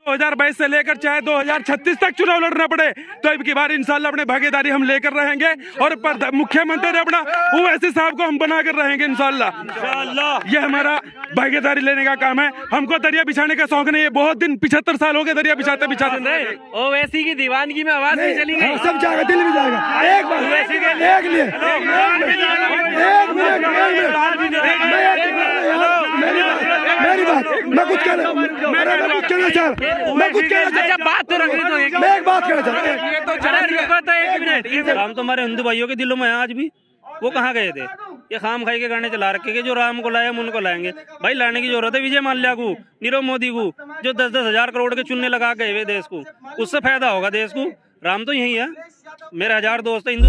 2022 से लेकर चाहे 2036 तक चुनाव लड़ना पड़े तो अब की बार इंशाल्लाह अपने भागीदारी हम लेकर रहेंगे और मुख्यमंत्री अपना ओवैसी साहब को हम बना कर रहेंगे इंशाल्लाह। ये हमारा भागीदारी लेने का काम है। हमको दरिया बिछाने का शौक नहीं है। बहुत दिन 75 साल हो गए दरिया बिछाते बिछाते। ओवैसी की दीवानगी में आवाज नहीं चली गई। सब जाएगा, दिल भी जाएगा। एक बार मेरी बात मैं कुछ कहना चाह राम तो हमारे हिंदू भाइयों के दिलों में है आज भी। वो कहाँ गए थे? ये खाम खाई के गाने चला रखे कि जो राम को लाए हम उनको लाएंगे। भाई लाने की जरूरत है विजय माल्या को, नीरव मोदी को, जो 10-10 हजार करोड़ के चुनने लगा गए हुए देश को। उससे फायदा होगा देश को। राम तो यही है। मेरे 1000 दोस्त है हिंदू।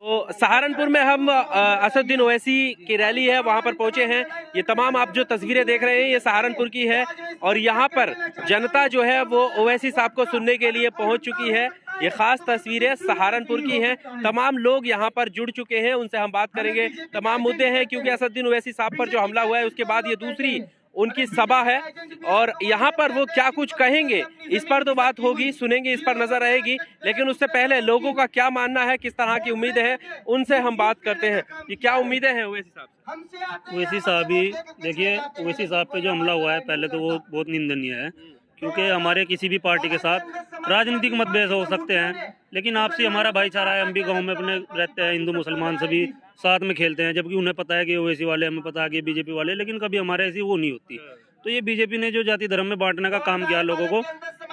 तो सहारनपुर में हम असदुद्दीन ओवैसी की रैली है, वहां पर पहुंचे हैं। ये तमाम आप जो तस्वीरें देख रहे हैं ये सहारनपुर की है और यहाँ पर जनता जो है वो ओवैसी साहब को सुनने के लिए पहुंच चुकी है। ये खास तस्वीरें सहारनपुर की हैं। तमाम लोग यहाँ पर जुड़ चुके हैं, उनसे हम बात करेंगे। तमाम मुद्दे हैं क्योंकि असदुद्दीन ओवैसी साहब पर जो हमला हुआ है उसके बाद ये दूसरी उनकी सभा है और यहाँ पर वो क्या कुछ कहेंगे इस पर तो बात होगी, सुनेंगे, इस पर नजर रहेगी। लेकिन उससे पहले लोगों का क्या मानना है, किस तरह की उम्मीदें हैं, उनसे हम बात करते हैं कि क्या उम्मीदें हैं ओवैसी साहब से। ओवैसी साहब ही देखिए, ओवैसी साहब पे जो हमला हुआ है पहले तो वो बहुत निंदनीय है क्योंकि हमारे किसी भी पार्टी के साथ राजनीतिक मतभेद हो सकते हैं लेकिन आपसी हमारा भाईचारा है। हम भी गाँव में अपने रहते हैं, हिंदू मुसलमान सभी साथ में खेलते हैं। जबकि उन्हें पता है कि ओवैसी वाले, हमें पता है कि बीजेपी वाले, लेकिन कभी हमारे ऐसी वो नहीं होती। तो ये बीजेपी ने जो जाति धर्म में बांटने का काम किया लोगों को,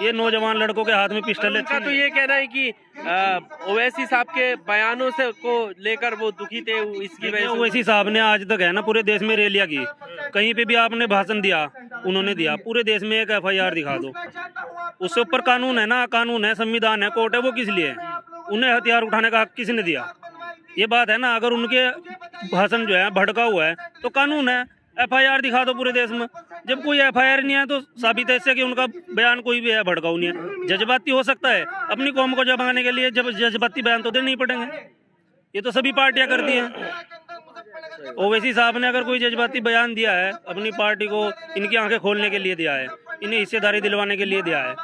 ये नौजवान लड़कों के हाथ में पिस्टल है। तो ये कहना है कि ओवैसी साहब के बयानों से को लेकर वो दुखी थे, इसकी वजह से। ओवैसी साहब ने आज तक है ना पूरे देश में रैलियां की। कहीं पे भी आपने भाषण दिया, उन्होंने दिया। पूरे देश में एक FIR दिखा दो, उससे ऊपर कानून है ना, कानून है, संविधान है, कोर्ट है। वो किस लिए है? उन्हें हथियार उठाने का हक किसने दिया? ये बात है ना। अगर उनके भाषण जो है भड़का हुआ है तो कानून है, FIR दिखा दो पूरे देश में। जब कोई FIR नहीं है तो साबित है इससे कि उनका बयान कोई भी है भड़काऊ नहीं है। जज्बाती हो सकता है, अपनी कौम को जमाने के लिए जब जज्बाती बयान तो देने ही पड़ेंगे। ये तो सभी पार्टियां करती हैं। ओवैसी साहब ने अगर कोई जज्बाती बयान दिया है अपनी पार्टी को इनकी आंखें खोलने के लिए दिया है, इन्हें हिस्सेदारी दिलवाने के लिए दिया है।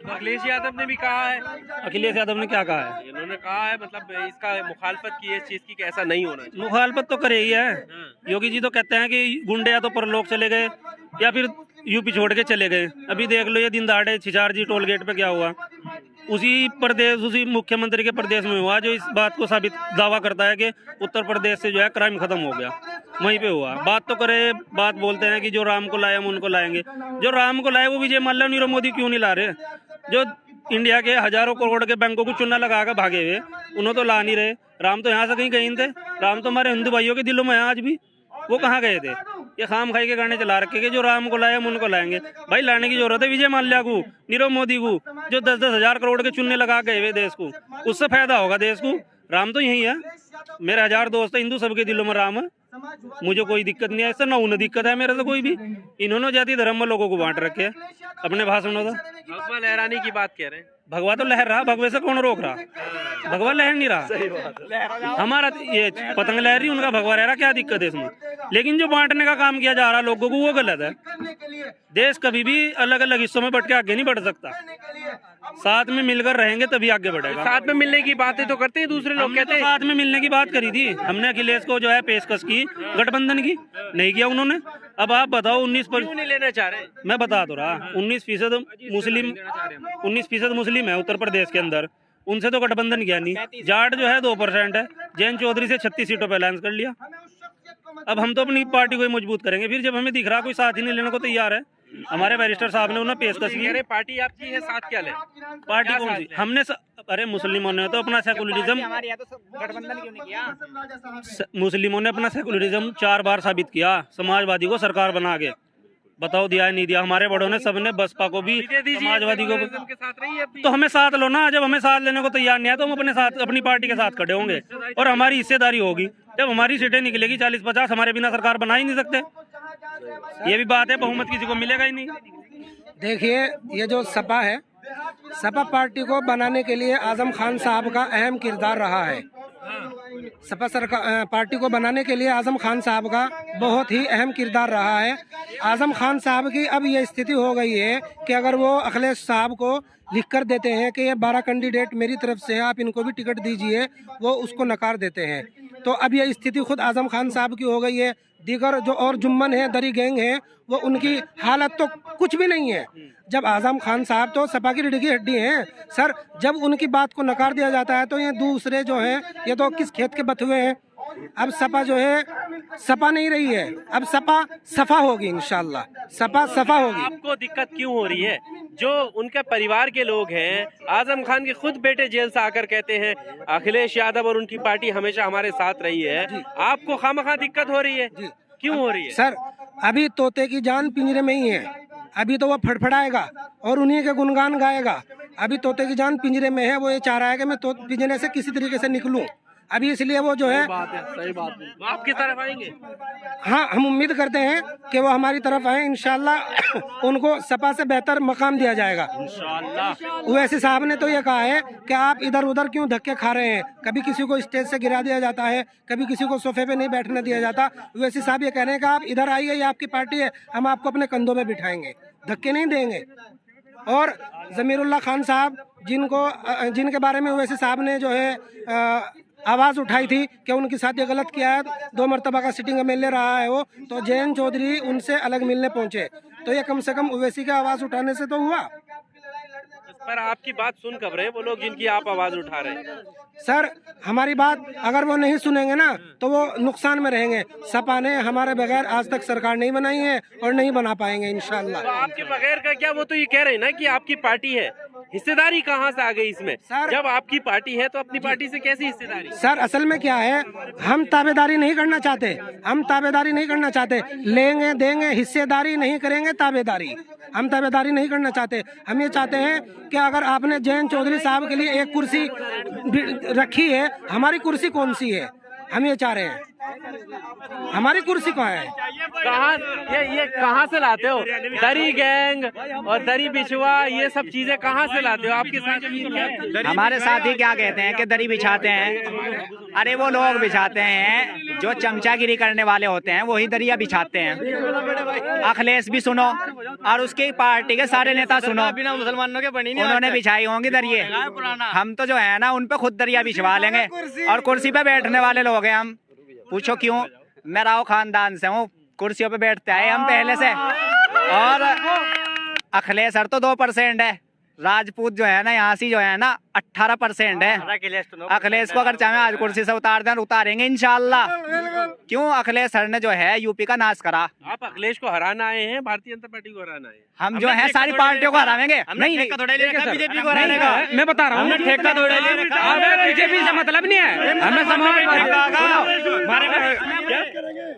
अखिलेश यादव ने भी कहा है। अखिलेश यादव ने क्या कहा है? इन्होंने कहा है मतलब इसका मुखालफत की है इस चीज की कि ऐसा नहीं होना चाहिए। मुखालफत तो करे ही है। योगी जी तो कहते हैं कि गुंडे या तो परलोक चले गए या फिर यूपी छोड़ के चले गए। अभी देख लो ये दिन दहाड़े छिछार जी टोल गेट पे क्या हुआ। उसी प्रदेश, उसी मुख्यमंत्री के प्रदेश में हुआ जो इस बात को साबित दावा करता है कि उत्तर प्रदेश से जो है क्राइम खत्म हो गया। वहीं पे हुआ। बात तो करे, बात बोलते हैं कि जो राम को लाए हम उनको लाएंगे। जो राम को लाए वो विजय माल्या, नीरव मोदी क्यों नहीं ला रहे? जो इंडिया के हजारों करोड़ के बैंकों को चुना लगा कर भागे हुए, उन्होंने तो ला नहीं रहे। राम तो यहाँ से कहीं गए थे। राम तो हमारे हिंदू भाइयों के दिलों में है आज भी। वो कहाँ गए थे? ये खाम खाई के गाने चला रखे कि जो राम को लाए हम उनको लाएंगे। भाई लाने की जरूरत है विजय माल्या को, नीरव मोदी को, जो 10-10 हजार करोड़ के चुनने लगा गए हुए देश को। उससे फायदा होगा देश को। राम तो यही है। मेरे 1000 दोस्त है हिंदू, सबके दिलों में राम है। मुझे कोई दिक्कत नहीं है इससे, ना उन्हें दिक्कत है मेरे से कोई भी। इन्होंने जाति धर्म में लोगों को बांट रखे है अपने भाषणों से। भगवा लहराने की बात कह रहे हैं। भगवा तो लहर रहा, भगवे से कौन रोक रहा? भगवा लहर नहीं रहा। हमारा ये पतंग लहर रही, उनका भगवा लहरा, क्या दिक्कत है इसमें? लेकिन जो बांटने का काम किया जा रहा लोगों को वो गलत है। देश कभी भी अलग अलग हिस्सों में बट के आगे नहीं बढ़ सकता। साथ में मिलकर रहेंगे तभी आगे बढ़ेगा। साथ में मिलने की बातें तो करते हैं दूसरे लोग, कहते हैं साथ में मिलने की बात करी थी हमने। अखिलेश को जो है पेशकश की गठबंधन की, नहीं किया उन्होंने। अब आप बताओ 19% नहीं लेना चाह रहे। मैं बता तो रहा, 19% मुस्लिम, 19% मुस्लिम है उत्तर प्रदेश के अंदर। उनसे तो गठबंधन किया नहीं। जाट जो है 2% है। जैन चौधरी से 36 सीटों पर अलायंस कर लिया। अब हम तो अपनी पार्टी को ही मजबूत करेंगे फिर जब हमें दिख रहा कोई साथ ही नहीं लेने को तैयार है। हमारे बैरिस्टर साहब ने उन्हें पेशकश की। पार्टी आपकी है, साथ क्या ले? पार्टी कौन सी? हमने अरे मुस्लिमों ने तो अपना सेकुलरिज्म, मुस्लिमों ने अपना सेकुलरिज्म 4 बार साबित किया समाजवादी को सरकार बना के। बताओ दिया है नहीं दिया? हमारे बड़ों ने सबने बसपा को भी समाजवादी को के साथ रही है। तो हमें साथ लो ना। जब हमें साथ लेने को तैयार नहीं है तो हम अपने साथ, अपनी पार्टी के साथ खड़े होंगे और हमारी हिस्सेदारी होगी। जब हमारी सीटें निकलेगी 40-50, हमारे बिना सरकार बना ही नहीं सकते। ये भी बात है, बहुमत किसी को मिलेगा ही नहीं। देखिए ये जो सपा है, सपा पार्टी को बनाने के लिए आजम खान साहब का अहम किरदार रहा है। सपा सरकार पार्टी को बनाने के लिए आजम खान साहब का बहुत ही अहम किरदार रहा है। आजम खान साहब की अब ये स्थिति हो गई है कि अगर वो अखिलेश साहब को लिख कर देते हैं कि ये 12 कैंडिडेट मेरी तरफ से हैं, आप इनको भी टिकट दीजिए, वो उसको नकार देते हैं। तो अब ये स्थिति खुद आजम खान साहब की हो गई है। दीगर जो और जुम्मन है, दरी गैंग है, वो उनकी हालत तो कुछ भी नहीं है। जब आजम खान साहब तो सपा की रीढ़ की हड्डी हैं सर, जब उनकी बात को नकार दिया जाता है तो ये दूसरे जो हैं ये तो किस खेत के बथुए हैं। अब सपा जो है सपा नहीं रही है, अब सपा सफा होगी, इंशाल्लाह सपा सफा होगी। आपको दिक्कत क्यों हो रही है? जो उनके परिवार के लोग हैं, आजम खान के खुद बेटे जेल से आकर कहते हैं अखिलेश यादव और उनकी पार्टी हमेशा हमारे साथ रही है, आपको खामखा दिक्कत हो रही है? क्यों हो रही है? सर अभी तोते की जान पिंजरे में ही है, अभी तो वो फड़फड़ाएगा और उन्हीं के गुणगान गाएगा। अभी तोते की जान पिंजरे में है, वो ये चाह रहा है कि मैं तो पिंजरे से किसी तरीके से निकलूं। अभी इसलिए वो जो है सही बात है। वो आपकी तरफ आएंगे? हाँ, हम उम्मीद करते हैं कि वो हमारी तरफ आए, इंशाल्लाह उनको सपा से बेहतर मकाम दिया जाएगा इंशाल्लाह। ओवैसी साहब ने तो ये कहा है कि आप इधर उधर क्यों धक्के खा रहे हैं, कभी किसी को स्टेज से गिरा दिया जाता है, कभी किसी को सोफे पे नहीं बैठने दिया जाता। ओवैसी साहब ये कह रहे हैं कि आप इधर आइए, ये आपकी पार्टी है, हम आपको अपने कंधों में बिठाएंगे, धक्के नहीं देंगे। और जमीरुल्लाह खान साहब जिनके बारे में ओवैसी साहब ने जो है आवाज़ उठाई थी कि उनके साथ ये गलत किया है, 2 मरतबा का सिटिंग एमएलए रहा है वो, तो जयंत चौधरी उनसे अलग मिलने पहुंचे, तो ये कम से कम ओवैसी की आवाज़ उठाने से तो हुआ। पर आपकी बात सुन कब रहे वो लोग जिनकी आप आवाज उठा रहे हैं? सर हमारी बात अगर वो नहीं सुनेंगे ना तो वो नुकसान में रहेंगे। सपा ने हमारे बगैर आज तक सरकार नहीं बनाई है और नहीं बना पाएंगे इंशाल्लाह। तो आपके बगैर का क्या, वो तो ये कह रहे हैं ना कि आपकी पार्टी है, हिस्सेदारी कहाँ से आ गई इसमें? जब आपकी पार्टी है तो अपनी पार्टी से कैसी हिस्सेदारी? सर असल में क्या है, हम ताबेदारी नहीं करना चाहते, हम ताबेदारी नहीं करना चाहते, लेंगे देंगे, हिस्सेदारी नहीं करेंगे, ताबेदारी हम ताबेदारी नहीं करना चाहते। हम ये चाहते हैं कि अगर आपने जयंत चौधरी साहब के लिए एक कुर्सी रखी है, हमारी कुर्सी कौन सी है, हम ये चाह रहे हैं, हमारी कुर्सी कहाँ है? कहाँ ये कहाँ से लाते हो? दरी गैंग और दरी बिछुआ, ये सब चीजें कहाँ से लाते हो? आपके साथ हमारे साथी क्या कहते हैं कि दरी बिछाते हैं, अरे वो लोग बिछाते हैं जो चमचागिरी करने वाले होते हैं, वही दरिया बिछाते हैं। अखिलेश भी सुनो और उसकी पार्टी के सारे नेता सुनो, बिना मुसलमानों के बनी नहीं, उन्होंने बिछाई होंगी दरिये। हम तो जो है ना उन पे खुद दरिया बिछवा लेंगे और कुर्सी पे बैठने वाले लोग हैं हम। पूछो क्यों? मैं राव खानदान से हूँ, कुर्सियों पे बैठते आए हम पहले से। और अखिलेश सर तो 2% है, राजपूत जो है ना यहाँ से जो है ना 18% है। अखिलेश को अगर चाहे आज कुर्सी से उतार दें, उतारेंगे इंशाल्लाह। क्यों? अखिलेश सर ने जो है यूपी का नाश करा। आप अखिलेश को हराना आए हैं, भारतीय जनता पार्टी को हराना है? हम जो है सारी पार्टियों को हराएंगे। नहीं बीजेपी को हराने का मैं बता रहा हूँ, ठेका थोड़ा बीजेपी से मतलब नहीं है हमें।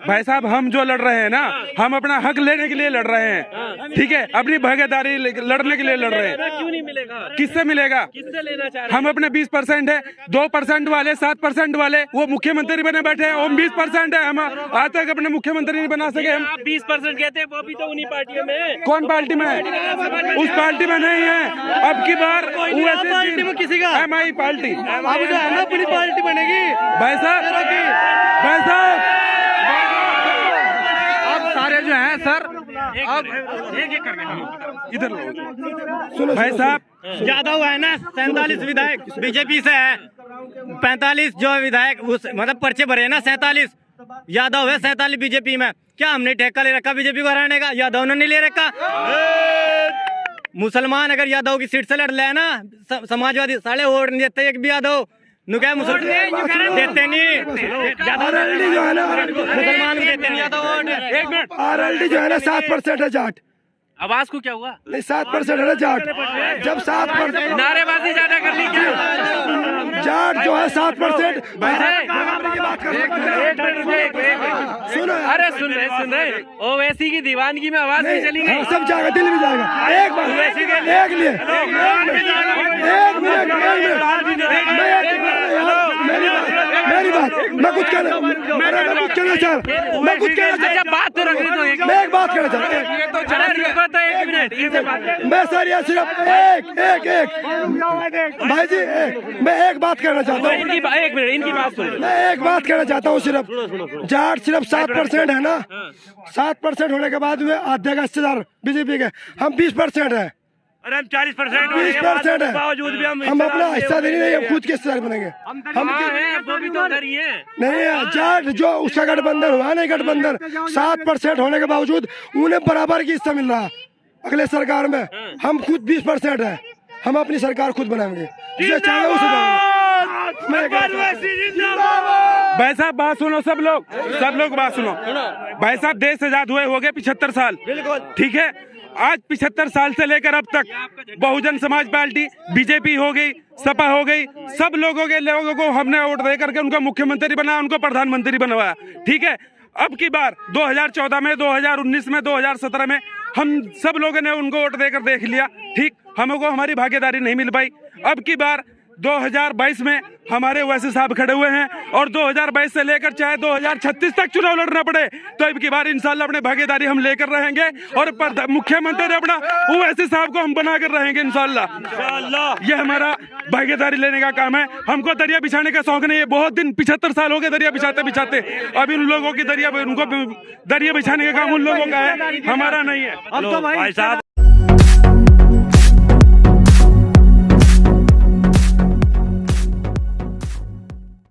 भाई साहब हम जो लड़ रहे हैं ना, हम अपना हक लेने के लिए लड़ रहे हैं, ठीक है, अपनी भागीदारी लड़ने के लिए लड़ रहे हैं। क्यों नहीं मिलेगा? किससे मिलेगा? किससे लेना चाह रहे हैं? हम अपने 20% है, 2% वाले 7% वाले वो मुख्यमंत्री बने बैठे हैं, हम 20% है, हम आज तक अपने मुख्यमंत्री नहीं बना सके। हम 20% कहते हैं, वो भी तो उन्हीं पार्टियों में है। कौन पार्टी में है? उस पार्टी में नहीं है। अब की बार पार्टी में किसी का MI पार्टी अब जो है ना अपनी पार्टी बनेगी भाई साहब अब सारे जो हैं सर, अब एक करके इधर लो भाई साहब। यादव है ना 47 विधायक बीजेपी से है, 45 जो विधायक उस मतलब पर्चे भरे ना 47 यादव है, 47 बीजेपी में। क्या हमने ठेका ले रखा बीजेपी को हराने का? यादव ने नहीं ले रखा। मुसलमान अगर यादव की सीट से लड़ ले ना, समाजवादी साले वोट नहीं देते एक भी यादव नुका मुसलमान देते नहीं, मुसलमान भी देते नहीं यादव वोट। एक मिनट, RLD जो है ना 7% है जाट, आवाज को क्या हुआ? नहीं 7% है ना जाट। जब 7% नारेबाजी ज्यादा कर ली क्या? जाट जो है 7%। सुनो, अरे सुन रहे ओवैसी की दीवानगी में आवाज नहीं चली गई? सब जाएगा, दिल भी जाएगा। एक बार एक लिए एक मिनट मेरी बात मेरी बात, मैं कुछ कहना चाह बात तो रखनी तो एक मैं एक बात कहना चाहता हूँ। एक मिनट इनसे बात मैं सर ये सिर्फ एक भाई जी मैं एक बात कहना चाहता हूँ। एक मिनट इनकी बात सुन मैं एक बात कहना चाहता हूँ। सिर्फ जाट सिर्फ 7% है ना, 7% होने के बाद में आधे का हिस्सेदार बीजेपी के, हम 20% है। अरे हम 40% 20% है, बावजूद भी हम अपना हिस्सा देने नहीं, हम खुद के हिस्सेदार बनेंगे। हम वो भी तो उधर ही है। नहीं है जाट जो उसका गठबंधन हुआ नहीं, गठबंधन 7% होने के बावजूद उन्हें बराबर की हिस्सा मिल रहा अगले सरकार में। हम खुद 20% है, हम अपनी सरकार खुद बनाएंगे, जिसे चाहे उसे भाई साहब बात सुनो, सब लोग बात सुनो। भाई साहब देश आजाद हुए हो गए 75 साल, ठीक है। आज 75 साल से लेकर अब तक बहुजन समाज पार्टी, बीजेपी हो गई, सपा हो गई, सब लोगों को हमने वोट दे करके उनका मुख्यमंत्री बनाया, उनको प्रधानमंत्री बनवाया, ठीक है। अब की बार 2014 में, 2019 में, 2017 में हम सब लोगों ने उनको वोट देकर देख लिया, ठीक। हमको हमारी भागीदारी नहीं मिल पाई। अब की बार 2022 में हमारे ओवैसी साहब खड़े हुए हैं और 2022 से लेकर चाहे 2036 तक चुनाव लड़ना पड़े तो अब की बार इंशाल्लाह अपने भागीदारी हम लेकर रहेंगे और मुख्यमंत्री अपना ओवैसी साहब को हम बनाकर रहेंगे इंशाल्लाह। ये हमारा भागीदारी लेने का काम है। हमको दरिया बिछाने का शौक नहीं है, बहुत दिन 75 साल हो गए दरिया बिछाते। अब इन लोगों की दरिया बिछाने का काम उन लोगों का है, हमारा नहीं है। अब तो भाई साहब